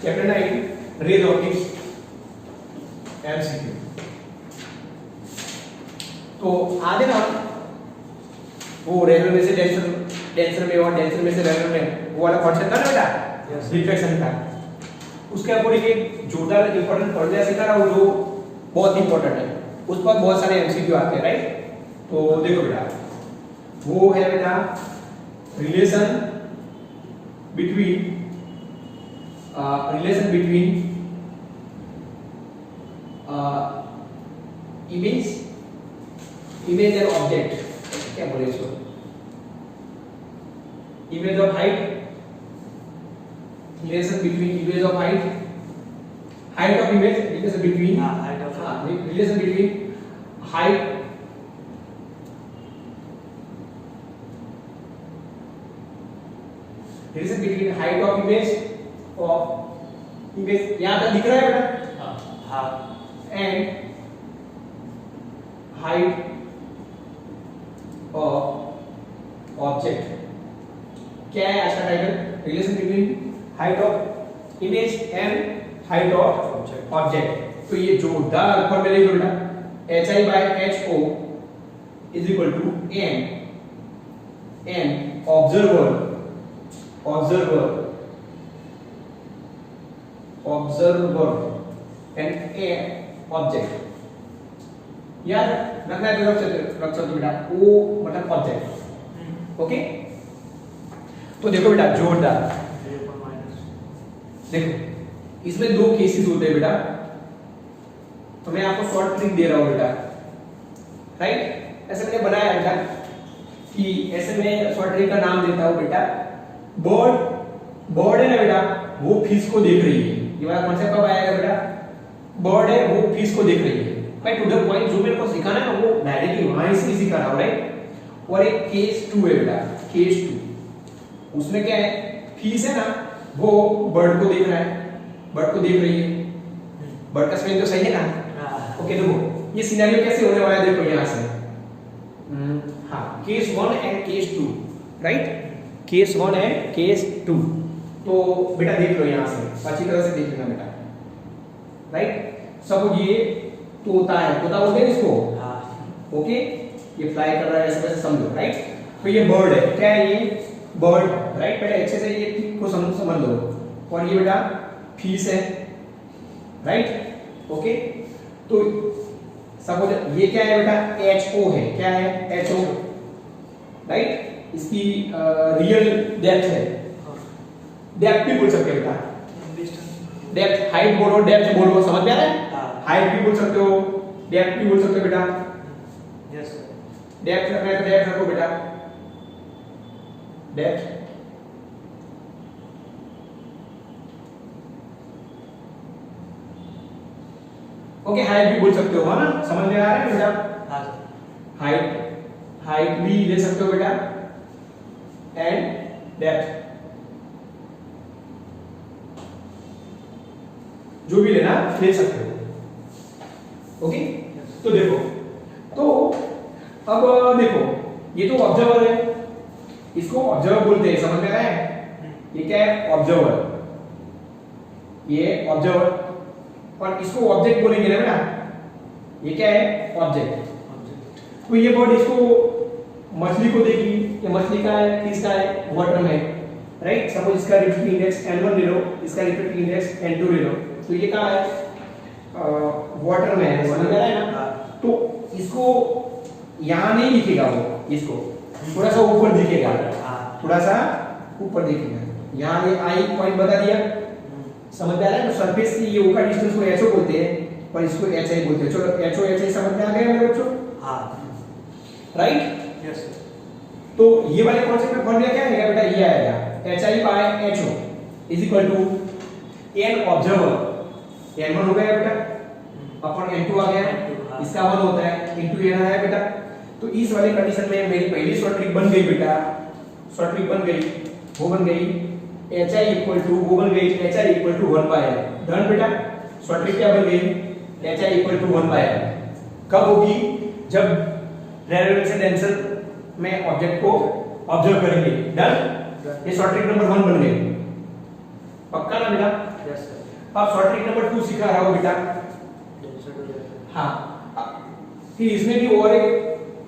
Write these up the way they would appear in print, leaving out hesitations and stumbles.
Chapter 9 raise optics MCQ. तो आगे ना वो रेजर में से डेंसर में और डेंसर में से रेजर में वो वाला कॉन्सेप्ट था ना बेटा, रिफ्लेक्शन का, उसके अकॉर्डिंग एक जोरदार इंपॉर्टेंट फॉर्मूला सीखा रहा हूं जो बहुत इंपॉर्टेंट है, उस पर बहुत सारे एमसीक्यू आते हैं, राइट। तो देखो बेटा, वो है बेटा relation between image and object, क्या बोले इसको, image of height, relation between image of height of image, relation between relation between height relation between height of image यहां तक दिख रहा है बेटा, हाँ, एंड हाइट ऑफ ऑब्जेक्ट। क्या है आज का title, relation between height of image and height of object. तो ये जोरदार फॉर्मूला लिखो बेटा, HI/HO is equal to an observer and a object. याद रखना है, रख सकते बेटा, ओ मतलब ऑब्जेक्ट, ओके। तो देखो बेटा जोरदार, देखो इसमें दो केसेस होते हैं बेटा, तो मैं आपको शॉर्ट ट्रिक दे रहा हूं बेटा, राइट। ऐसे मैंने बनाया बेटा कि ऐसे मैं शॉर्ट ट्रिक का नाम देता हूं बेटा, बर्ड है ना बेटा, वो फिश को देख रही है। ये वाला कॉन्सेप्ट कब आएगा बेटा, बर्ड है वो फिश को देख रही है, भाई टू द पॉइंट जो मेरे को सिखाना है ना वो डायरेक्टली वहां से सिखा रहा हूं, राइट। और एक केस 2 है बेटा, केस 2, उसमें क्या है, फिश है ना वो बर्ड को देख रहा है, बर्ड को देख रही है, बर्ड का स्पेलिंग तो सही है ना, ओके। देखो ये सिनेरियो कैसे होने वाला है, देखो यहां से, हाँ, case 1 and case 2, right, case 1 and case 2। तो बेटा देख लो यहां से, अच्छी तरह से देख लेना बेटा, राइट। सपोज ये तोता है, तोता बोलते हैं इसको, हाँ, ओके, ये फ्लाई कर रहा है, ऐसे समझो, राइट। तो ये बर्ड है, क्या है ये बर्ड, राइट। पहले अच्छे से ये को समझ लो। और ये बेटा फिश है, राइट, ओके। तो सपोज ये क्या है बेटा, HO है, क्या है HO, राइट। इसकी रियल डेप्थ है, डेप्थ भी बोल सकते हो बेटा, डेप्थ, हाइट बोलो, डेप्थ बोलो, समझ में आ रहा है, हाइट भी बोल सकते हो, डेप्थ भी बोल सकते हो बेटा, यस सर। डेप्थ रखना है तो डेप्थ रखो बेटा, डेप्थ, ओके। हाइट भी बोल सकते हो, है ना, समझ में आ रहा है बेटा, हाँ हाइट भी ले सकते हो बेटा, एंड डेप्थ, जो भी लेना ले सकते हो, ओके। तो देखो, तो अब देखो ये तो ऑब्जर्वर है, इसको ऑब्जर्वर बोलते हैं, समझ में आ रहा है, ये क्या है ऑब्जर्वर, ये ऑब्जर्वर, और इसको ऑब्जेक्ट बोलेंगे ना बेटा, ये क्या है ऑब्जेक्ट। तो ये बर्ड इसको मछली को देखी, ये मछली का है, किसका है, वाटर में, राइट। सपोज इसका रिफ्रैक्टिव इंडेक्स n1 ले लो, इसका रिफ्रैक्टिव इंडेक्स n2 ले लो, तो ये कहां है, वाटर में है, समझ में आ रहा है ना। तो इसको यहां नहीं दिखेगा, वो इसको थोड़ा सा ऊपर दिखेगा, थोड़ा सा ऊपर दिखेगा, यहां ये आई पॉइंट बता दिया, समझ में आ रहा है। तो सरफेस की ये ओ का डिस्टेंस को HO बोलते हैं और इसको HI बोलते हैं। चलो HO HI समझ में आ गया मेरे बच्चों, हां, राइट, यस। तो ये वाले कॉन्सेप्ट में फॉर्मूला क्या आएगा बेटा, ये आएगा HI/HO is equal to n observer, n1 हो गया बेटा, अपन n2 आ गया, इसका 1 होता है, इनटू n आया बेटा। तो इस वाले कंडीशन में मेरी पहली शॉर्ट ट्रिक बन गई बेटा, शॉर्ट ट्रिक बन गई, वो बन गई HI इक्वल टू, वो बन गई HI equal to 1/n, done बेटा। शॉर्ट ट्रिक क्या बन गई, HI इक्वल टू 1/n। कब होगी, जब रेलेवेंस एंड डेंसर में ऑब्जेक्ट को ऑब्जर्व करेंगे, डन। ये शॉर्ट ट्रिक नंबर 1 बन गई, पक्का ना बेटा। Yes sir. अब शॉर्ट ट्रिक नंबर 2 सिखा रहा हूं बेटा। हाँ, फिर इसमें भी और एक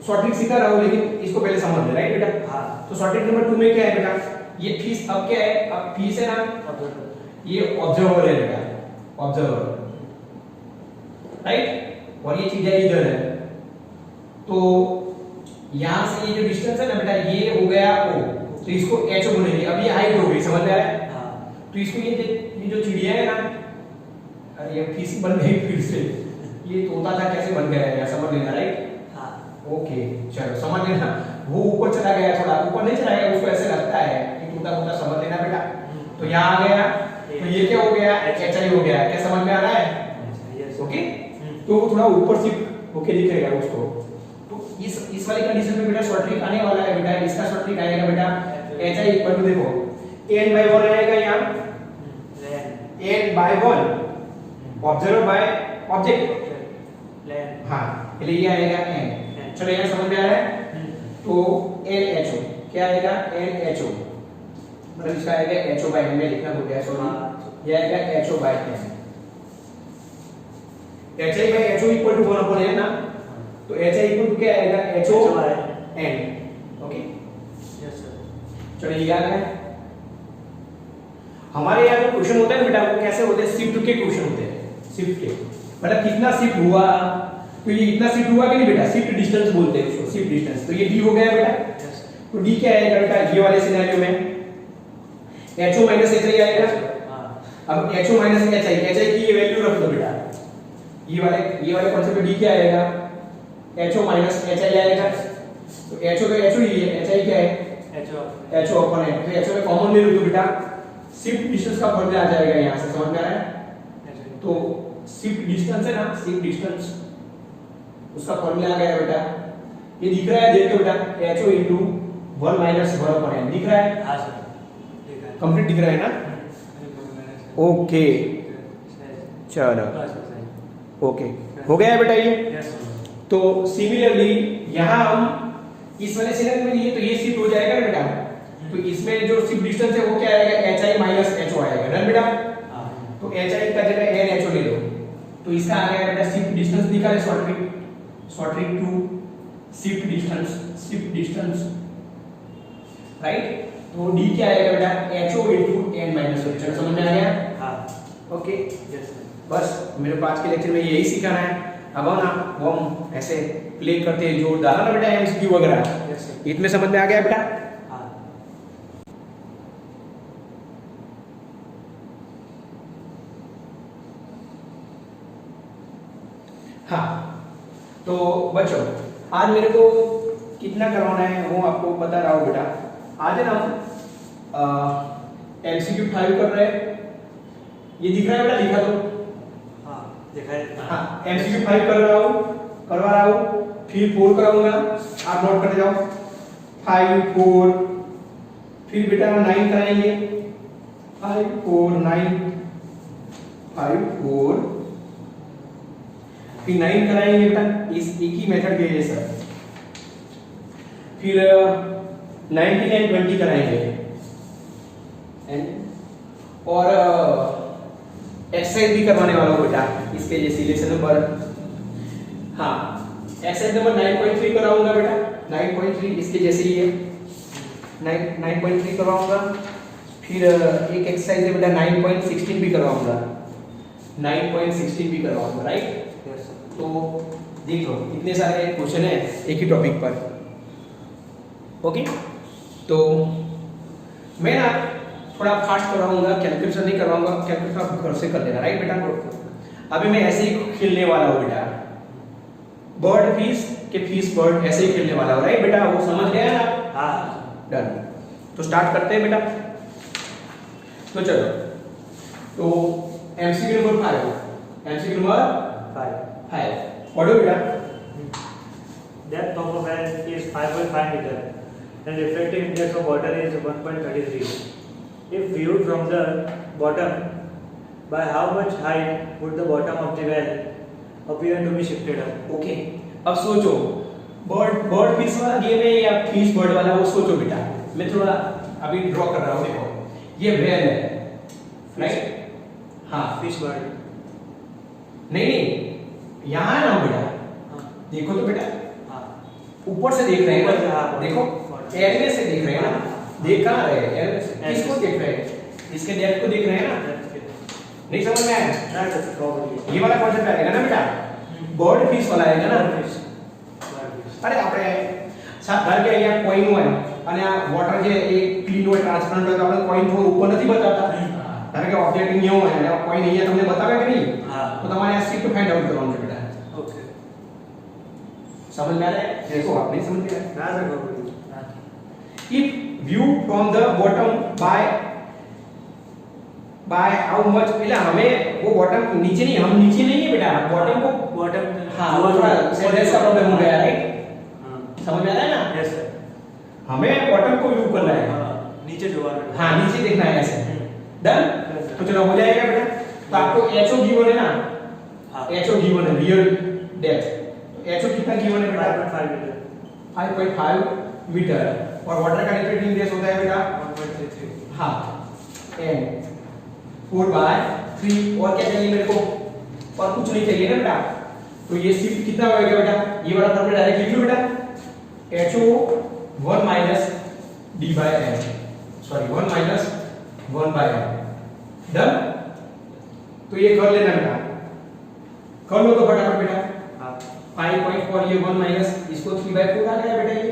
शॉर्ट ट्रिक सिखा रहा हूं, लेकिन इसको पहले समझ ले, राइट बेटा? हाँ। तो शॉर्ट ट्रिक नंबर 2 में क्या है बेटा, ये फीस अब क्या है, अब फीस है ना, ये ऑब्जर्वर है बेटा, ऑब्जर्वर, राइट? और ये चीज है इधर है, तो यहां से ये जो डिस्टेंस है ना बेटा, ये हो गया O, तो इसको H बोलेंगे। अब ये हाइट हो गई, समझ में आ रहा है? हाँ। तो इसको ये जो चिड़िया है ना, अरे ये फीस बन गई फिर से, ये तोता था कैसे बन गया है, समझ लेना, राइट? हाँ। ओके चलो समझ लेना। वो ऊपर चला गया, थोड़ा ऊपर नहीं चला गया, उसको ऐसे लगता है कि तोता तोता, समझ लेना बेटा। तो यहाँ आ गया, तो ये क्या हो गया, HI हो गया, क्या समझ में आ रहा है? ओके, तो वो थोड़ा ऊपर शिफ्ट होके दिखेगा उसको। तो इस वाली कंडीशन में बेटा शॉर्ट ट्रिक आने वाला है बेटा, इसका शॉर्ट ट्रिक आएगा बेटा HI इक्वल टू, देखो n/1 आएगा यहाँ, n/1 ऑब्जर्वर बाय ऑब्जेक्ट, हाँ, पहले ये आएगा n, चलो यहाँ समझ में आ रहा है? तो NHO क्या आएगा, NHO मतलब इसका आएगा HO बाय n, में लिखना भूल गया सॉरी, ये आएगा HO by n, HI by HO equal to 1/n ना, तो HI इक्वल टू क्या आएगा, HO by n, okay yes sir. चलो ये आ गया। हमारे यहाँ जो क्वेश्चन होता है बेटा, वो कैसे होते हैं, शिफ्ट के क्वेश्चन होते हैं, शिफ्ट के, मतलब कितना शिफ्ट हुआ, तो ये इतना शिफ्ट हुआ कि नहीं बेटा, शिफ्ट डिस्टेंस बोलते हैं उसको, शिफ्ट डिस्टेंस। तो ये d हो गया बेटा, तो d क्या आएगा बेटा, ये वाले सिनेरियो में HO माइनस HI आएगा। अब HO माइनस HI, HI की ये वैल्यू रख दो बेटा, ये वाले कॉन्सेप्ट में d क्या आएगा, HO माइनस HI आएगा। तो HO तो HO ही है, HI क्या है, HO अपन है, तो HO में कॉमन ले लो तो बेटा शिफ्ट डिस्टेंस का फॉर्मूला आ जाएगा, यहाँ से समझ में आ रहा है? तो शिफ्ट डिस्टेंस है ना, शिफ्ट डिस्टेंस उसका फॉर्मूला आ गया बेटा, ये दिख रहा है, देखो बेटा HO इनटू 1 माइनस 1/n दिख रहा है? हाँ सर, दिख रहा है, कंप्लीट दिख रहा है ना? ओके चलो, ओके हो गया है बेटा ये। तो सिमिलरली यहाँ हम इस वाले सिलेक्ट में लिए, तो ये शिफ्ट हो जाएगा बेटा, तो इसमें जो शिफ्ट डिस्टेंस है वो क्या आएगा, HI माइनस HO आएगा, डन बेटा? तो HI का जगह NHO ले लो, तो इसका आ गया बेटा शिफ्ट डिस्टेंस निकाले, short trick 2 shift distance, right? तो d क्या आएगा बेटा, HO इनटू n माइनस 1, चलो समझ में आ गया? हाँ। Okay yes sir. बस मेरे पास के लेक्चर में यही सिखाना है। अब ना वो हम ऐसे प्ले करते हैं, जो डाला ना बेटा MCQ वगैरह, यस सर। इतने समझ में आ गया बेटा? हाँ। हाँ, तो बच्चों आज मेरे को कितना करवाना है वो आपको बता रहा हूँ बेटा। आज है ना हम MCQ 5 कर रहे हैं, ये दिख रहा है बेटा, दिखा दो। हाँ दिखाई। हाँ MCQ 5 करवा रहा हूँ, फिर 4 कराऊंगा, आप नोट करते जाओ, 5 4, फिर बेटा 9 कराएंगे, 5 4 9, 5 4, फिर 9 कराएंगे बेटा, इस एक ही मेथड के जैसा, फिर 19 एंड 20 कराएंगे, और एक्सरसाइज भी करवाने वाला हूँ बेटा इसके जैसे लेसन नंबर, हाँ एक्सरसाइज नंबर 9.3 कराऊंगा बेटा, 9.3 इसके जैसे ही है, 9.3 करवाऊंगा, फिर एक एक्सरसाइज है बेटा 9.16 भी करवाऊंगा, 9.16 भी करवाऊंगा, राइट? तो देख लो इतने सारे क्वेश्चन है एक ही टॉपिक पर, ओके? तो मैं ना थोड़ा फास्ट करवाऊंगा, कैलकुलेशन नहीं करवाऊंगा, कैलकुलेशन आप घर से कर लेना, राइट बेटा? अभी मैं ऐसे ही खेलने वाला हूँ बेटा, बर्ड फिश के फिश बर्ड ऐसे ही खेलने वाला हूँ, राइट बेटा? वो समझ गया ना? हाँ डन। तो स्टार्ट करते हैं बेटा। तो चलो, तो MCQ नंबर 5 पढ़ो बेटा। Depth of a well is 5.5 meter and refractive index of water is 1.33. If viewed from the bottom, by how much height would the bottom of the well appear to be shifted up? Okay, अब सोचो bird fish वाला game है या fish bird वाला, वो सोचो बेटा। मैं थोड़ा अभी ड्रॉ कर रहा हूँ, देखो ये वेल है, राइट? हाँ फिश बॉडी। नहीं नहीं, यहाँ है ना बेटा, हाँ देखो तो बेटा, हाँ ऊपर से देख रहे हैं ऊपर से, ना, हाँ, देखो body। एरिया से देख रहे हैं ना, हाँ। देख कहाँ रहे हैं, एरिया से Area किसको से। देख रहे हैं, इसके डेप्थ को देख रहे हैं ना, नहीं समझ में आया? ये वाला कॉन्सेप्ट आएगा ना बेटा, बर्ड फिश वाला आएगा ना। अरे આપણે ધારો કે અહીંયા કોઈન હોય અને આ વોટર જે એ ક્લીન હોય ટ્રાન્સપરન્ટ હોય તો આપણે કોઈન થોડું ઉપર નથી બતાવતા, ધારો કે ઓબ્જેક્ટ અહીંયા હોય અને કોઈન અહીંયા તમને બતાવે કે નહીં, તો તમારે આ શિફ્ટ ફાઇન્ડ આઉટ કરવાનું છે બેટા। ओके समझ में आ रहा है? देखो आप नहीं समझ में आ रहा ना है? If view from the bottom by how much, એટલે हमें वो बॉटम नीचे नहीं, हम नीचे नहीं है बेटा, बॉटम को बॉटम हाँ थोड़ा सेंटेंस का प्रॉब्लम हो गया, राइट? हाँ समझ में आ रहा है ना? Yes sir. हमें बॉटम को व्यू करना है, हाँ नीचे जो वाला हाँ नीचे देखना है ऐसे, डन? Yes, sir. तो चलो हो जाएगा बेटा। तो आपको HO गिवन है ना, हाँ HO गिवन है, रियल डेप्थ, HO कितना गिवन है बेटा? 5.5 मीटर 5.5 मीटर, और वाटर का रिफ्लेक्टिंग इंडेक्स होता है बेटा 1.33 हाँ n 4/3, और क्या चाहिए मेरे को, और कुछ नहीं चाहिए ना बेटा। तो ये शिफ्ट कितना होएगा बेटा, ये वाला फॉर्मूला डायरेक्ट लिख लो बेटा, HO 1 minus d by n, sorry 1 minus 1 by n, done? तो ये कर लेना बेटा, कर लो तो फटाफट बेटा। हाँ 5.4 ये 1 माइनस इसको 3/4 आ गया बेटा, ये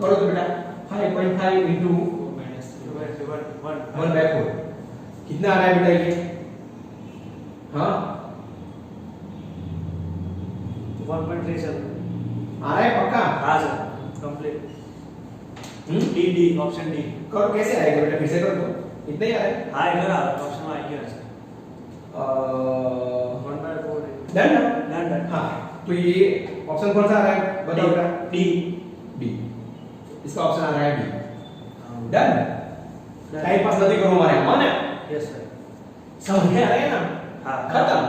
करो तो बेटा 5.5 into माइनस 1/4 कितना आ रहा है बेटा ये, हाँ 1.3 सर आ रहा है पक्का? हाँ sir complete D D option D. करो कैसे आएगा बेटा, फिर से करो तो, इतना ही आ रहा है। हाँ इधर ऑप्शन में आएगा सर 1/4 डन ना? Done done. हाँ तो ये ऑप्शन कौन सा आ रहा है बताओ बेटा, डी डी, इसका ऑप्शन आ रहा है डी, डन? टाइम पास नहीं करो हमारे यहाँ ना, यस सर। समझ में आ रहा है ना? हाँ खत्म,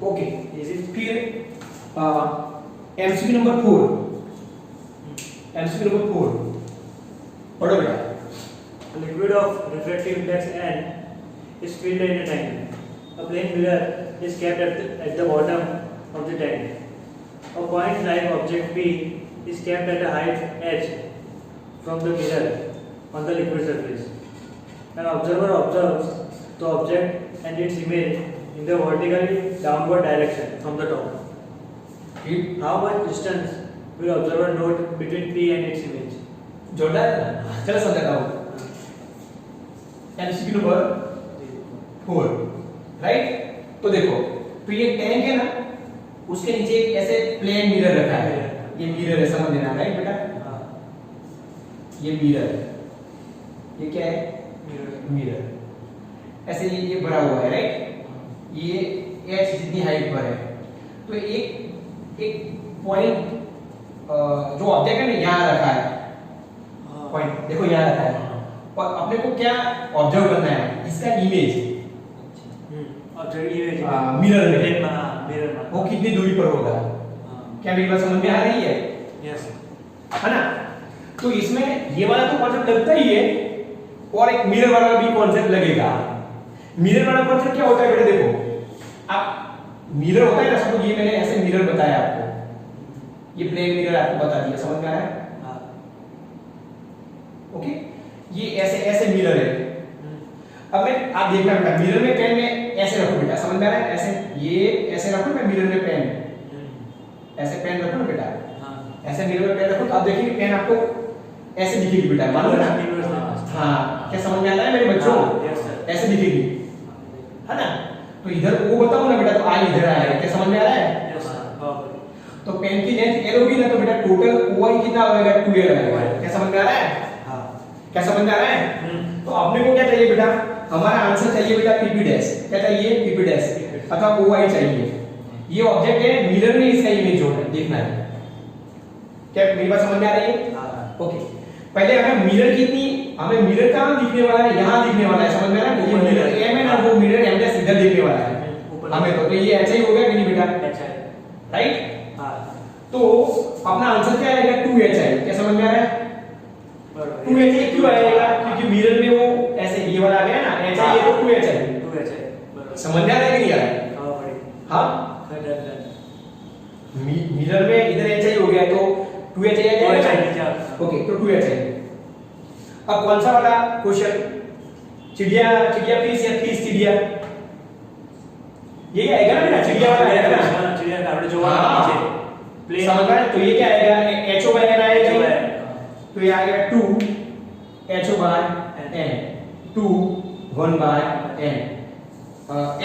ओके। इजी फिर एमसीक्यू नंबर 4, एमसीक्यू नंबर 4 पढ़ो बेटा। liquid of refractive index n is filled in a tank. A plain mirror is kept at the bottom of the tank. A point-like object P is kept at a height h from the mirror on the liquid surface. An observer observes the object and its image in the vertically downward direction from the top. ठीक, How much distance will observer note between P and its image? जोरदार है ना? चलो समझाता हूँ। MCQ number 4, right? तो देखो, तो ये टैंक है ना, उसके नीचे एक ऐसे प्लेन मिरर रखा है, ये मिरर है, समझ लेना, राइट बेटा? ये मिरर, ये क्या है? मिरर, ऐसे ये भरा हुआ है, राइट? ये h जितनी हाइट पर है, तो एक पॉइंट जो ऑब्जेक्ट है ना यहाँ रखा है, पॉइंट देखो यहाँ रखा है, और अपने को क्या ऑब्जर्व करना है, इसका इमेज मिरर में वो कितनी दूरी पर होगा। क्या मेरी बात समझ में आ रही है? यस है ना? तो इसमें ये वाला तो कॉन्सेप्ट लगता ही है, और एक मिरर वाला भी कॉन्सेप्ट लगेगा। मिरर वाला कॉन्सेप्ट क्या होता है बेटा, देखो आप मिरर होता है ना, सबको ये मैंने ऐसे मिरर बताया आपको, ये प्लेन मिरर आपको बता दिया, समझ में आ रहा है? ओके, ये ऐसे ऐसे मिरर है। अब मैं आप देखना बेटा, मिरर में पेन में ऐसे रखो बेटा, समझ में आ रहा है? ऐसे ये ऐसे रखो, मैं मिरर में पेन ऐसे पेन रखो ना बेटा, ऐसे मिरर में पेन रखो, तो आप देखिए पेन आपको ऐसे दिखेगी बेटा, मालूम है ना? हाँ, क्या समझ में आ रहा है मेरे बच्चों? ऐसे दिखेगी, है ना? तो इधर वो बताओ ना बेटा, तो आई इधर आया, क्या समझ में आ रहा है? तो पेन की लेंथ एल होगी ना, तो बेटा टोटल ओआई कितना होगा? 2l आएगा। क्या समझ में आ रहा है? क्या समझ में आ रहा है? तो अपने को क्या चाहिए बेटा, हमारा आंसर चाहिए बेटा पीपी डैश। क्या चाहिए? पीपी डैश अथवा ओआई चाहिए। ये ऑब्जेक्ट है, मिरर में इसका इमेज होना है, देखना है। क्या मेरी बात समझ में आ रही है? ओके, पहले हमें मिरर कितनी, हमें मिरर कहाँ दिखने वाला है? यहाँ दिखने वाला है, समझ में आ रहा है? ये मिरर एम है ना, वो मिरर एम डैश इधर दिखने वाला है हमें, तो ये ऐसा ही हो गया कि नहीं बेटा? राइट? तो अपना आंसर क्या आएगा? 2hi। क्या समझ में आ रहा है? 2hi क्यों आएगा? क्योंकि मिरर में वो ऐसे ये वाला आ गया ना, hi, ये तो 2hi। समझ में आ रहा है कि नहीं आ रहा है? हाँ भाई। हाँ, डन। मिरर में इधर एच आई हो गया तो 2h आई जाएगा। ओके, तो 2h आई। अब कौन सा वाला क्वेश्चन, चिड़िया फिश या फिश चिड़िया, ये आएगा ना बेटा, चिड़िया वाला आएगा ना, चिड़िया का जो वाला नीचे प्लेन समझ में, तो ये क्या आएगा, HO बाय n आएगा, तो ये आ गया 2 HO by n, 2 1 by n,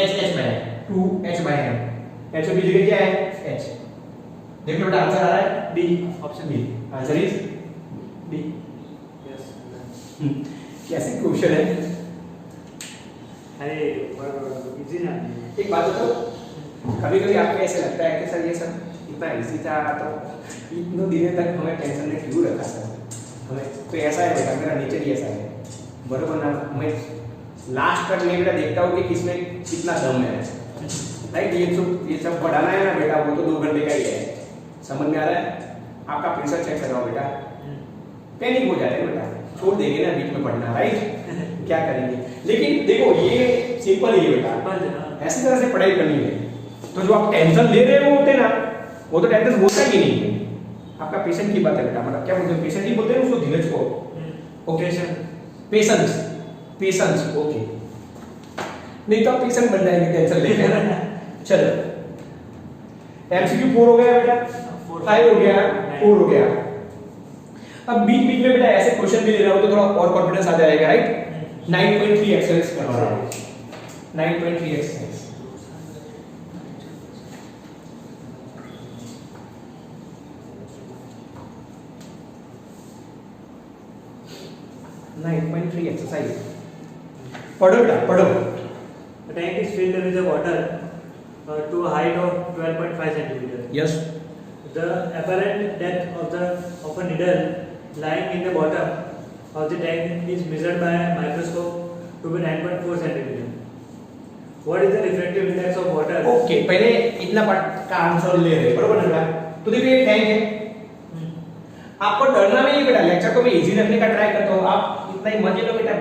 h by 2 h by n, HO की जगह क्या है, h। देख लो बेटा, आंसर आ रहा है B, option B, answer is B. Yes. कैसे क्वेश्चन है, अरे इजी ना। एक बात बताओ, कभी कभी आपको ऐसे लगता है कि सर ये सब इतना इजी था, तो इतने दिनों तक हमें टेंशन में क्यों रखा सर, हमें तो ऐसा है बेटा, मेरा नेचर ही ऐसा है, बरोबर ना, मैं लास्ट तक नहीं बेटा देखता हूँ कि किसमें कितना दम है, राइट। ये सब पढ़ाना है ना बेटा, वो तो 2 घंटे का ही है, समझ में आ रहा है? आपका प्रेशर चेक कराओ बेटा, पैनिक हो जाए बेटा, छोड़ देंगे ना बीच में पढ़ना, राइट। क्या करेंगे, लेकिन देखो ये सिंपल ही है बेटा, ऐसी तरह से पढ़ाई करनी है। तो जो आप टेंशन ले रहे हो होते ना, वो तो टेंशन होता ही नहीं है, आपका पेशेंट की बात है बेटा, मतलब क्या बोलते हैं, पेशेंट ही बोलते हैं उसको, धीरज को, ओके, पेशेंस, ओके, नहीं तो आप पेशेंट बन जाएंगे टेंशन लेकर। चलो, MCQ 4 हो गया बेटा, 5 हो गया, 4 हो गया। अब बीच बीच में बेटा ऐसे क्वेश्चन भी ले रहा हूं तो थोड़ा और कॉन्फिडेंस आ जाएगा, राइट। 9.3 एक्सरसाइज करवा रहा हूं, 9.3 एक्सरसाइज, एक्सरसाइज पढ़ो बेटा, पढ़ो। The tank is filled with the water to a height of 12.5 centimeter. Yes, The apparent depth of a needle lying in the bottom of the tank is measured by a microscope to be 9.4 centimeter. What is the refractive index of water? Okay, पहले इतना part का answer ले रहे हैं, बरोबर ना बेटा। तो देखिए ये टैंक है, आपको डरना नहीं है बेटा, लेक्चर को मैं इजी रखने का ट्राई करता हूँ, आप इतना ही मजे लो बेटा,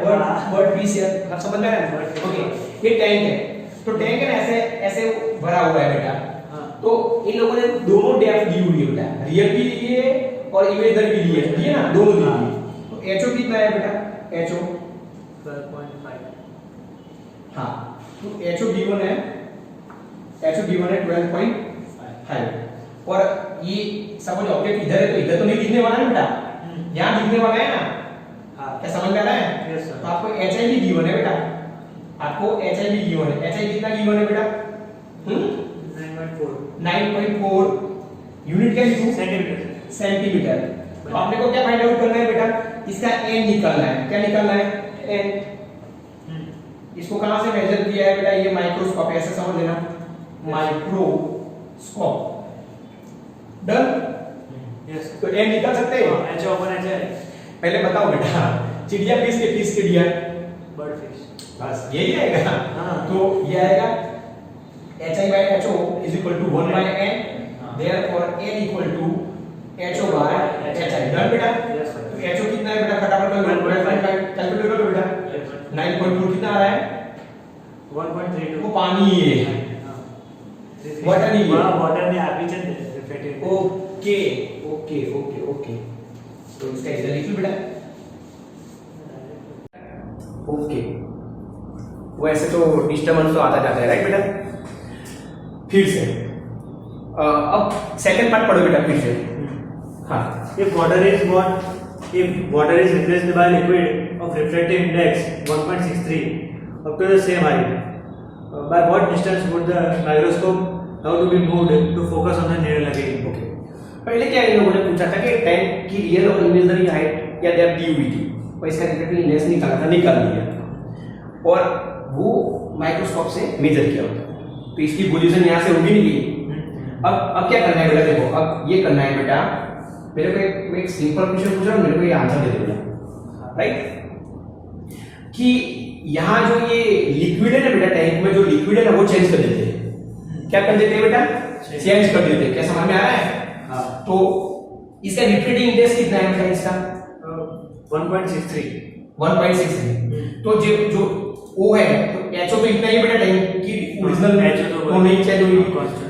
बर्ड फिश है, आप समझ में आया? ओके, ये टैंक है, तो टैंक है ना ऐसे ऐसे भरा हुआ है बेटा, तो इन लोगों ने दोनों डेप्थ दी हुई है बेटा, रियल भी दी है और इमेजनरी भी दी है, ठीक है ना, दोनों दी है। तो HO कितना है बेटा, HO 12.5. हाँ, तो HO given है 12.5, और ये सपोज ऑब्जेक्ट इधर है तो इधर तो नहीं दिखने वाला है बेटा, यहाँ दिखने वाला है ना, क्या समझ में आ रहा है? Yes, sir. तो आपको HI भी गिवन है बेटा, आपको HI भी गिवन है, HI कितना गिवन है बेटा, 9.4 यूनिट क्या लिखूं, सेंटीमीटर। तो आपने को क्या फाइंड आउट करना है बेटा, इसका n निकालना है, क्या निकालना है, n। इसको कहां से मेजर किया है बेटा, ये माइक्रोस्कोप, ऐसे समझ लेना, माइक्रोस्कोप, डन। Yes. तो n निकाल सकते हैं, HO upon HI. पहले बताओ बेटा, चिड़िया फिश के फिश चिड़िया, Bird fish. बस यही आएगा। हाँ। तो ये आएगा HI by HO is equal to 1 by n, therefore n equal to HO by HI, done बेटा। Yes, sir. तो HO कितना है बेटा, फटाफट कर लो, 1.5 कैलकुलेट करो बेटा, 9.4 कितना आ रहा है, 1.32. वो पानी है, वाटर नहीं है, वाटर में आप ही चलते reflective. Okay okay okay okay, तो इसका इधर लिख लो बेटा, ओके। वैसे तो डिस्टर्बेंस तो आता जाता है, राइट बेटा। फिर से अब सेकंड पार्ट पढ़ो बेटा, फिर से। हाँ, If water is replaced by liquid of refractive index 1.63 up to the same height, by what distance would the microscope have to be moved to focus on the needle again? Okay. पहले क्या इन लोगों ने पूछा था कि tank की real और imaginary height या डेप्थ दी हुई थी, और इसका रिफ्रैक्टिव इंडेक्स निकाला था, निकाल दिया, और वो माइक्रोस्कोप से मेजर किया होता है, तो इसकी पोजीशन यहाँ से होगी नहीं। अब क्या करना है बेटा, देखो अब ये करना है बेटा, मेरे को एक सिंपल क्वेश्चन पूछ रहा हूँ, मेरे को ये आंसर दे दो बेटा, राइट। कि यहाँ जो ये लिक्विड है ना बेटा, टैंक में जो लिक्विड है ना, वो चेंज कर देते हैं, क्या कर देते हैं बेटा, चेंज कर देते हैं, क्या समझ में आ रहा है? हाँ। तो इसका रिफ्रैक्टिव इंडेक्स कितना है बेटा, इसका 1.63. 1.63। तो जो O है, तो HO तो इतना ही बेटा, टैंक की ओरिजिनल तो नहीं चेंज होगी,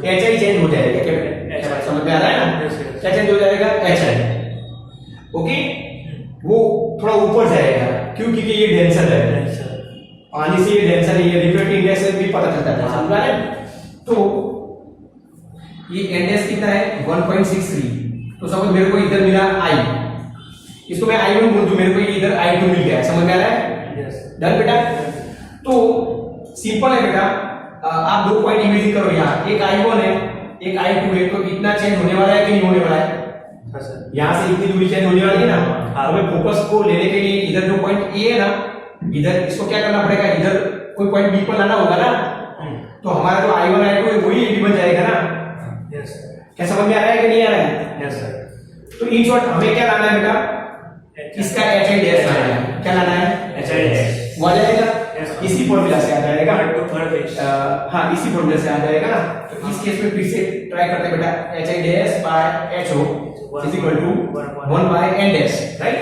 एच आई चेंज हो जाएगा। क्या समझ में आ रहा है ना? क्या चेंज हो जाएगा? H I. ओके, वो थोड़ा ऊपर जाएगा, क्यों? क्योंकि ये डेंसर है, पानी से ये डेंसर है, ये रिफ्रैक्टिव इंडेक्स से भी पता चलता है। समझ रहा है? तो ये एनएस कितना है? 1.63। तो समझ मेरे को इधर मिला आई, इसको मैं आई 1 बोल दूं, मेरे को इधर आई 2 मिल गया। समझ में आ रहा है? डन बेटा। तो सिंपल है बेटा, आप दो पॉइंट इमेजिन करो यहाँ, एक आई 1 है, एक आई 2 है, तो इतना चेंज होने वाला है कि नहीं होने वाला है? यहाँ से इतनी दूरी चेंज होने वाली है ना। हमें फोकस को लेने के लिए इधर जो पॉइंट ए है ना, इधर इसको क्या करना पड़ेगा? इधर कोई पॉइंट बी पर लाना होगा ना। तो हमारा जो आई 1 आई 2 है वही ए बी बन जाएगा ना। क्या समझ में आ रहा है कि नहीं आ रहा है? Yes sir. तो इन शॉर्ट हमें क्या लाना है बेटा? इसका एच आई डैश लाना है। क्या लाना है? H I dash. वो आ जाएगा, इसी फॉर्मूला से आ जाएगा। हाँ, इसी फॉर्मूला से आ जाएगा ना। तो इस केस में फिर से ट्राई करते हैं बेटा, H I dash by H O is equal to 1 by N dash, right?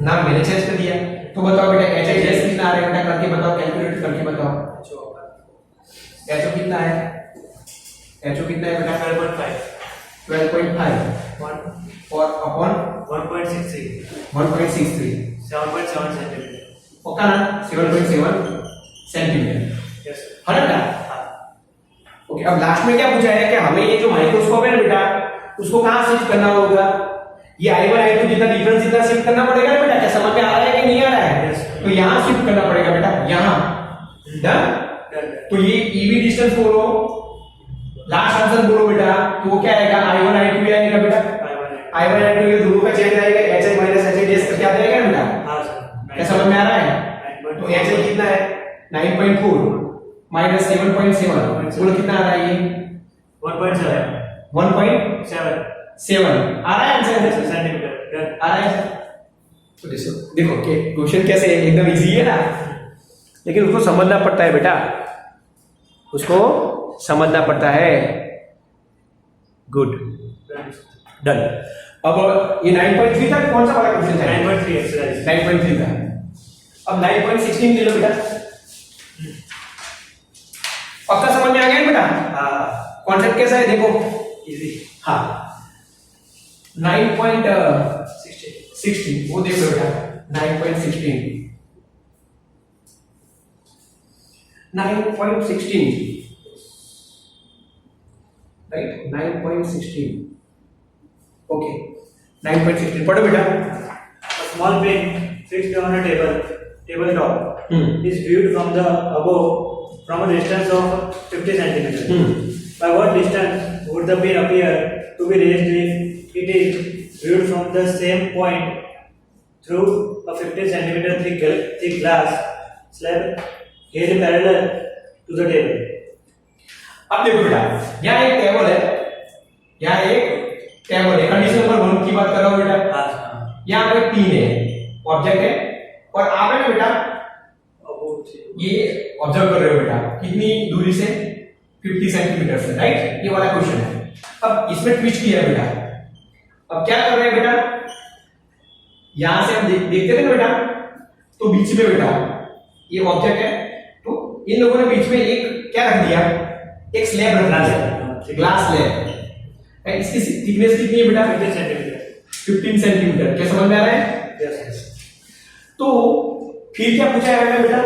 नाम मैंने चेंज कर दिया। तो बताओ बेटा एच आई डैश कितना आ रहा है बेटा? करके बताओ, कैलकुलेट करके बताओ। एच ओ कितना है? एच ओ कितना है बेटा? 12.5 और अपॉन 1.63 7.7 सेंटीमीटर। ओके ना? 7.7 सेंटीमीटर। यस है ना? ओके, अब लास्ट में क्या पूछा है कि हमें ये जो माइक्रोस्कोप है ना बेटा, उसको कहां शिफ्ट करना होगा? ये I1 I2 जितना डिफरेंस इतना शिफ्ट करना पड़ेगा ना बेटा। क्या समझ में आ रहा है कि नहीं आ रहा है? तो यहां शिफ्ट करना पड़ेगा बेटा, यहां। डन? तो ये ईवी डिस्टेंस बोलो, लास्ट आंसर बोलो बेटा, तो वो क्या आएगा? I1 I2 आएगा बेटा। I1 I2 ये दोनों का चेंज आएगा, HI माइनस HI डैश करके आ जाएगा ना बेटा। हां सर। क्या समझ में आ रहा है? तो HI कितना है? 9.4 माइनस 7.7, बोलो कितना आ रहा है? ये 1.7 आ रहा है आंसर? सेंटीमीटर आ रहा है। तो देखो कि क्वेश्चन कैसे है, एकदम इजी है ना, लेकिन उसको समझना पड़ता है बेटा, उसको समझना पड़ता है। Good, done. अब ये 9.3 था, कौन सा वाला क्वेश्चन था? 9.3 एक्सरसाइज 9.3 था। अब 9.16 ले लो बेटा। पक्का समझ में आ गया बेटा? हाँ। कॉन्सेप्ट कैसा है देखो, इजी। हाँ 9.16 वो देख लो बेटा। 9.16 राइट, 9.16 ओके। 9.16 पढ़ो बेटा। A small pin fixed on a tabletop is viewed from the above from a distance of 50 centimeters. By what distance would the pin appear to be raised if it is viewed from the same point through a 50 centimeter thick glass slab held parallel to the table? अब देखो बेटा, यहाँ एक table है, यहाँ एक table है। Condition number 1 की बात कर रहा हूँ बेटा। यहाँ पे पिन है, ऑब्जेक्ट है, और आप है ना बेटा ये ऑब्जर्व कर रहे हो बेटा कितनी दूरी से? 50 सेंटीमीटर से, राइट? ये वाला क्वेश्चन है। अब इसमें ट्विस्ट किया है बेटा। अब क्या कर रहे हैं बेटा, यहां से हम देखते थे ना बेटा, तो बीच में बेटा ये ऑब्जेक्ट है, तो इन लोगों ने बीच में एक क्या रख दिया? एक स्लैब रख दिया, ग्लास स्लैब। इसकी थिकनेस कितनी है बेटा? 15 सेंटीमीटर। 15 सेंटीमीटर। क्या समझ में आ रहा है? यस। तो फिर क्या पूछा है बेटा?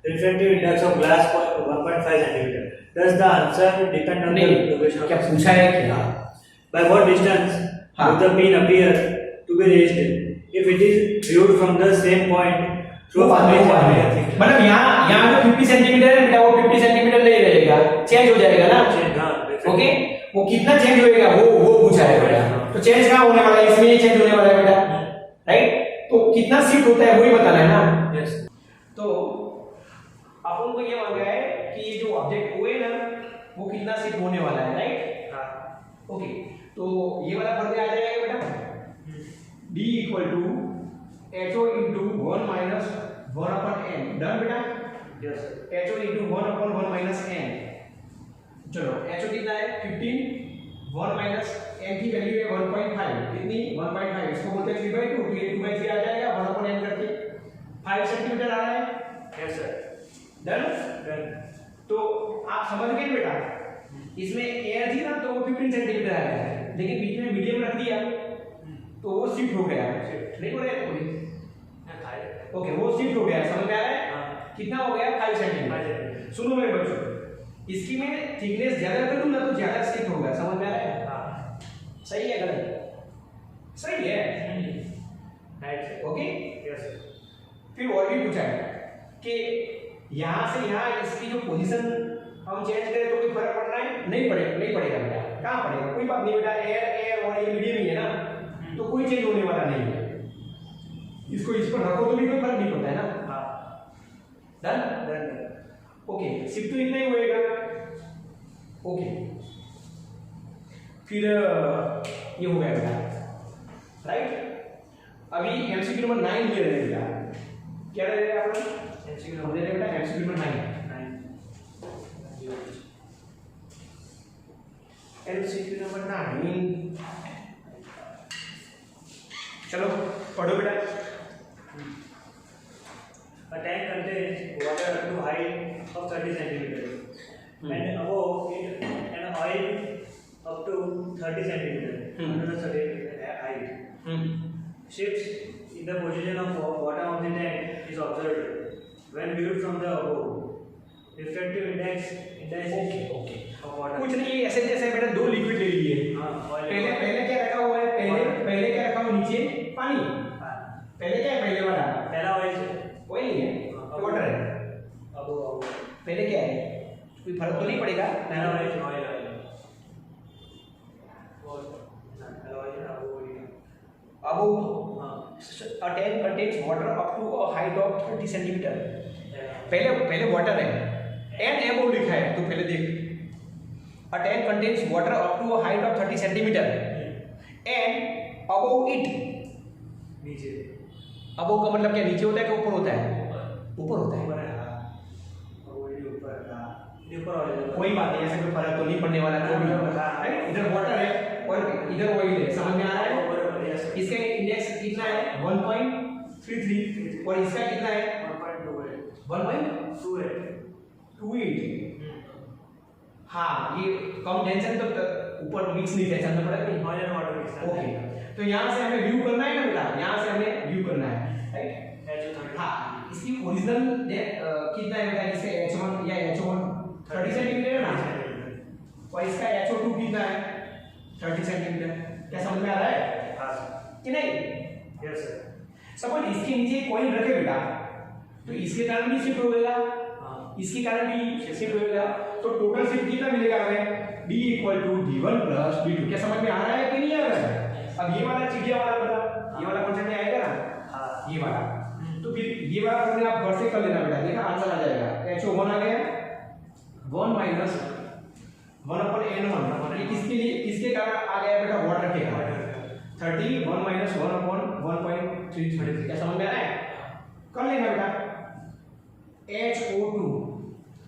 Refractive index of glass 1.5 centimeter. Does the answer depend on the location of? क्या पूछा है क्या? By what distance would the pin appear to be raised if it is viewed from the same point through a 50 centimeter thick? मतलब यहाँ जो 50 centimetre है बेटा, वो 50 सेंटीमीटर नहीं रहेगा, चेंज हो जाएगा ना। ओके, वो कितना चेंज होएगा वो पूछा है बेटा। तो चेंज कहाँ होने वाला है? इसमें ये चेंज होने वाला है बेटा, राइट? तो कितना शिफ्ट होता है वही बताना है ना। यस। तो अपन को ये मांगा है कि ये जो ऑब्जेक्ट हुए ना वो कितना शिफ्ट होने वाला है, राइट? हाँ। ओके, तो ये वाला फॉर्मूला आ जाएगा बेटा, d equal to ho into 1 minus 1 upon n। Done बेटा? Yes. ho into 1 upon 1 minus n। चलो ho कितना है? 15, 1 माइनस n की वैल्यू है 1.5, कितनी? 1.5। इसको बोलते हैं 3/2, तो ये 2/3 आ जाएगा 1 अपॉन n करके 5 सेंटीमीटर आ रहा है। Yes sir. डन? डन। तो आप समझ गए बेटा, इसमें एयर थी ना तो वो 15 सेंटीमीटर आया, लेकिन बीच में मीडियम रख दिया तो वो शिफ्ट हो गया, नहीं हो रहा है? ओके, वो शिफ्ट हो गया, समझ में आ रहा है? कितना हो गया? 5 सेंटीमीटर। सुनो मेरे बच्चों, इसकी मैं थिकनेस ज्यादा कर दूं ना तो ज्यादा शिफ्ट होगा, समझ में आ रहा है? सही है गलत? सही है, ओके। फिर और भी पूछा है कि यहाँ से यहाँ इसकी जो पोजीशन हम चेंज करें तो कोई फर्क पड़ रहा है? नहीं पड़ेगा, नहीं पड़ेगा बेटा। कहाँ पड़ेगा? कोई बात नहीं बेटा, एयर और ये मीडियम ही है ना, तो कोई चेंज होने वाला नहीं है। इसको इस पर रखो तो भी कोई फर्क नहीं पड़ता है ना। डन? ओके, शिफ्ट तो इतना ही होएगा। ओके, फिर ये हो गया बेटा, राइट? अभी एमसीक्यू नंबर 9 ले रहे हैं बेटा। क्या ले रहे हैं आप लोग? एमसीक्यू नंबर ले रहे हैं बेटा, एमसीक्यू नंबर 9। एमसीक्यू नंबर 9, चलो पढ़ो बेटा। A tank contains water up to height of 30 centimeters and above it an oil up to 30 centimeters under the certain height. Shifts in the position of bottom of the tank is observed when viewed from the above. Refractive index of water. कुछ नहीं, ऐसे जैसे बेटा दो liquid ले लिए। पहले क्या रखा हुआ है? पहले क्या रखा हुआ? नीचे पानी। पहले क्या है? पहले वाला पहला ऑयल नहीं है, वाटर है। अब पहले क्या है? कोई फर्क तो नहीं पड़ेगा। पहला oil a tank contains water up to a height of 30 centimetre. पहले वाटर है, एंड above लिखा है, तो पहले देख। A tank contains water up to a height of 30 centimetre and above it, नीचे। above का मतलब क्या? नीचे होता है कि ऊपर होता है? ऊपर होता है। कोई बात नहीं, ऐसे कोई फर्क तो नहीं पड़ने वाला है। इधर वाटर है और इधर ऑयल है, समझ में आ रहा है? इसका इंडेक्स कितना है? 1.33 और इसका कितना है? 1.28। हाँ, ये कंडेंसर तो ऊपर मिक्स नहीं टेंशन तो पड़ेगा नहीं। ओके, तो यहाँ से हमें व्यू करना है ना बेटा, यहाँ से हमें व्यू करना है, राइट? हाँ, इसकी ओरिजिनल कितना है बेटा? इसका H1 या H1 30 सेंटीमीटर है ना, और इसका HO2 कितना है? 30 सेंटीमीटर। क्या समझ में आ रहा है कि नहीं? Yes sir. सपोज इसके नीचे कॉइन रखे बेटा, तो इसके कारण भी शिफ्ट होगा, इसके कारण भी शिफ्ट होगा, तो टोटल शिफ्ट कितना मिलेगा हमें? D = D1 + D2। क्या समझ में आ रहा है कि नहीं आ रहा है? अब ये वाला चिड़िया वाला बता, ये वाला कॉन्सेप्ट में आएगा ना, ये वाला। तो फिर ये वाला करने आप घर से कर लेना बेटा, देखा आंसर आ जाएगा। HO1 आ गया, 1 - 1/n1। ये किसके लिए, किसके कारण आ गया बेटा? वाटर के कारण। 30 1 - 1/1.33। क्या समझ में आ रहा है? कर लेना बेटा। HO2,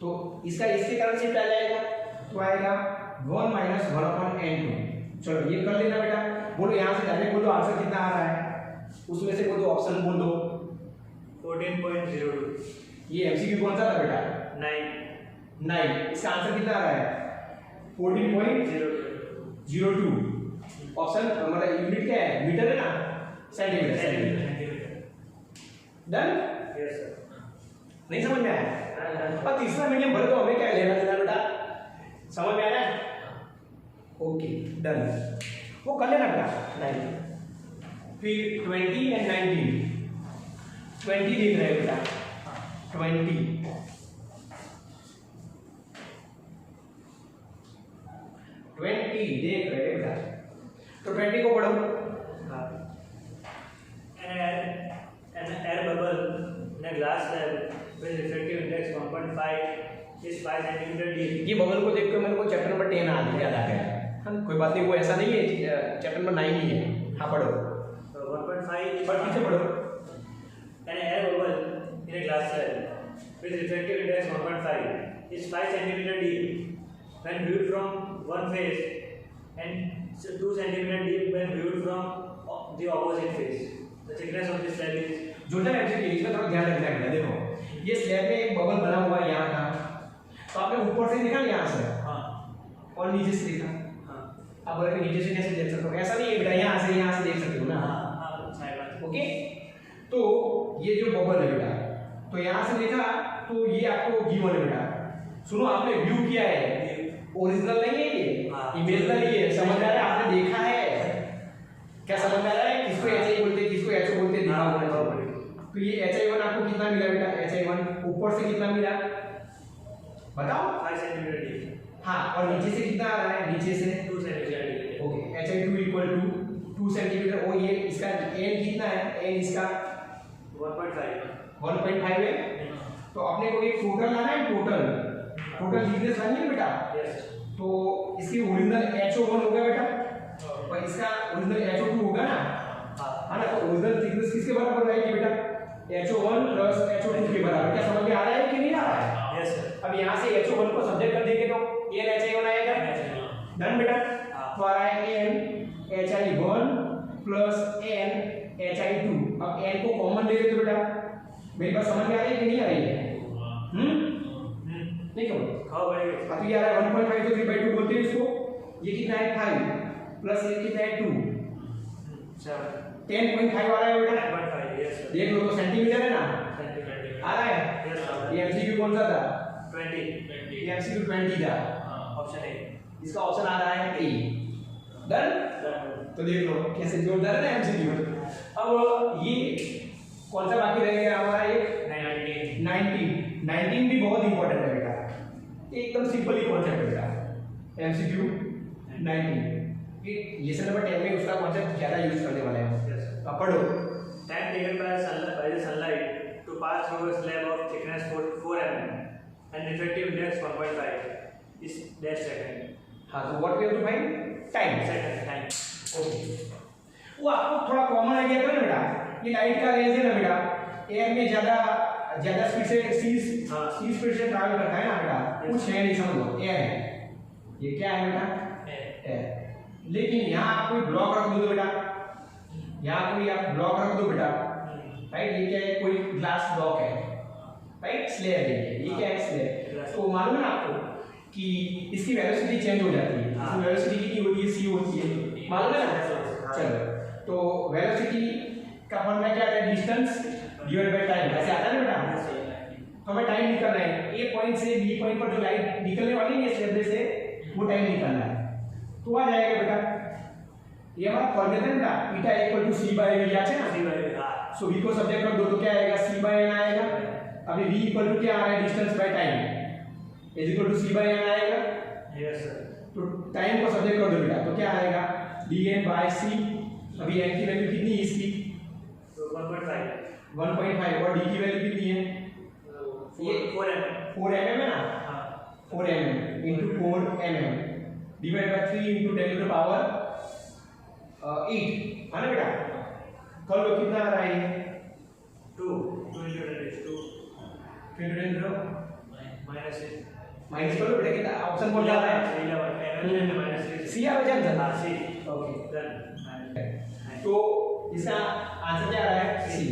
तो इसका इसके कारण शिफ्ट आ जाएगा, तो आएगा 1 - 1/n2। चलो ये कर लेना बेटा। बोलो यहाँ से डायरेक्ट बोलो आंसर कितना आ रहा है, उसमें से कोई दो ऑप्शन बोल दो। 14.02। ये एमसीक्यू कौन सा था बेटा? 9। इसका आंसर कितना आ रहा है? 14.02। ऑप्शन मतलब यूनिट क्या है? मीटर है ना, सेंटीमीटर। डन? Yes sir. नहीं समझ में आया? और तीसरा मीडियम भर तो हमें क्या लेना देना बेटा, समझ में आ रहा है? ओके डन, वो कर लेना बेटा। 9 फिर 20 और 19। 20 देख रहे हैं बेटा, 20 देख रहे हैं बेटा, तो 20 को पढ़ो। An air bubble in a glass slab with refractive index 1.5 is 5 centimeter deep. ये बबल को देख कर मेरे को चैप्टर नंबर 10 याद आ गया। हाँ, कोई बात नहीं, वो ऐसा नहीं है, चैप्टर नंबर 9 ही है। हाँ पढ़ो। 1.5 पर पीछे पढ़ो। An air bubble in a glass slab with refractive index 1.5 is 5 centimeter deep when viewed from one face and 2 centimeter deep when viewed from the opposite face. The thickness of this slab is जोड़ना है, इसमें थोड़ा ध्यान रखना है। देखो ये slab में एक बबल बना हुआ है यहाँ का, तो आपने से लिखा ना यहाँ से हाँ और नीचे से लिखा। हाँ अब बोले नीचे से कैसे देख सकते हो, ऐसा नहीं है बेटा, यहाँ से देख सकते हो ना। हाँ साइड में। ओके, तो ये जो बबल है बेटा, तो यहाँ से लिखा तो ये आपको गिवन है बेटा। सुनो, आपने व्यू किया है, ओरिजिनल नहीं है ये, हाँ। इमेजिनरी है, समझ आ रहा है, आपने देखा है, क्या समझ में आ रहा है, किसको HI बोलते हैं, किसको HO बोलते हैं, दिमाग होना चाहिए। तो ये HI1 आपको कितना मिला बेटा, HI1 ऊपर से कितना मिला बताओ। 5 सेंटीमीटर डी। हाँ, और नीचे से कितना आ रहा है, नीचे से 2 centimetre D. Okay, HI2 equal to 2 centimetre. और ये इसका n कितना है, n इसका 1.5 है। तो अपने को एक टोटल लाना है, टोटल थिकनेस लानी है बेटा। यस। तो इसकी ओरिजिनल HO1 होगा बेटा, और इसका ओरिजिनल HO2 होगा ना, है ना। तो ओरिजिनल थिकनेस किसके बराबर रहेगी बेटा, HO1 प्लस HO2 के बराबर। क्या समझ में आ रहा है कि नहीं आ रहा है? Yes sir. अब यहाँ से HO1 को सब्जेक्ट कर देंगे तो n HI1 आएगा, डन बेटा। तो आ रहा है n HI1 plus n HI2। अब n को कॉमन ले लेते तो बेटा, मेरी बात समझ में आ रही है कि नहीं आ रही है? नहीं क्यों? हाउ बड़ी है? अब ये आ रहा है 1.5, तो 3/2 बोलते हैं इसको। ये कितना है 5 प्लस ये कितना है 2, 10.5 आ रहा है बेटा। 10.5 यस सर। देख लो तो सेंटीमीटर है ना, सेंटीमीटर आ रहा है। Yes sir. ये MCQ कौन सा था? 20 ये MCQ 20 था। Option A. इसका ऑप्शन आ रहा है A। डन। तो देख लो कैसे जोरदार है MCQ। अब ये कौन सा बाकी रह गया हमारा, ये 19 भी बहुत इंपॉर्टेंट है बेटा, एकदम सिंपल ही कॉन्सेप्ट है बेटा। MCQ 19 ये लेसन नंबर 10 में उसका कॉन्सेप्ट ज्यादा यूज करने वाले हैं। Yes, sir. अब पढ़ो। Time taken by the sunlight to pass through a slab of thickness 4 mm and effective index 1.5 is dash second. हाँ, तो what we have to find time. Second time. Okay, वो आपको थोड़ा कॉमन आइडिया था ना बेटा, ये लाइट का रेंज है ना बेटा, एयर में ज्यादा स्पीड से हाँ। सी स्पीड से ट्रैवल करता है ना बेटा, कुछ है नहीं, समझ लो एयर है। ये क्या है बेटा, एयर। लेकिन यहाँ आप कोई ब्लॉक रख दो बेटा, यहाँ कोई आप ब्लॉक रख दो बेटा, राइट। ये क्या है, कोई ग्लास ब्लॉक है, राइट, स्लेब है ये क्या है, स्लेब। तो मालूम है ना आपको कि इसकी वेलोसिटी चेंज हो जाती है। इसकी वेलोसिटी कितनी होती है, c होती है, मालूम है ना। चलो, तो वेलोसिटी का फॉर्मूला क्या है, डिस्टेंस डिवाइड बाय टाइम, ऐसे आता है ना बेटा। तो हमें टाइम निकालना है, ए पॉइंट से बी पॉइंट पर जो लाइट निकलने वाली है स्लेब से, वो टाइम निकालना है। तो आ जाएगा बेटा, ये हमारा फॉर्मूला है बेटा, theta equal to c by v আছে ना। सो v को सब्जेक्ट कर दो तो क्या आएगा, c बाय n आएगा। अभी v इक्वल टू क्या आ रहा है, distance by time is equal to c by n आएगा। Yes sir. तो टाइम को सब्जेक्ट कर दो बेटा, तो क्या आएगा, dn बाय c। अभी n की वैल्यू कितनी है इसकी, तो 1.5 और d की वैल्यू कितनी है, ये 4 mm 4 mm है ना। हाँ 4 mm into 4 mm divide by 3 into 10 to the power 8 है ना बेटा। कर लो कितना आ रहा है, 2 into 10 is 2 minus 6 माइनस कर लो बेटा, कितना ऑप्शन कौन जा रहा है, 11 minus 3 सी आ जाए हाँ सी ओके। डन। तो इसका आंसर क्या आ रहा है, सी।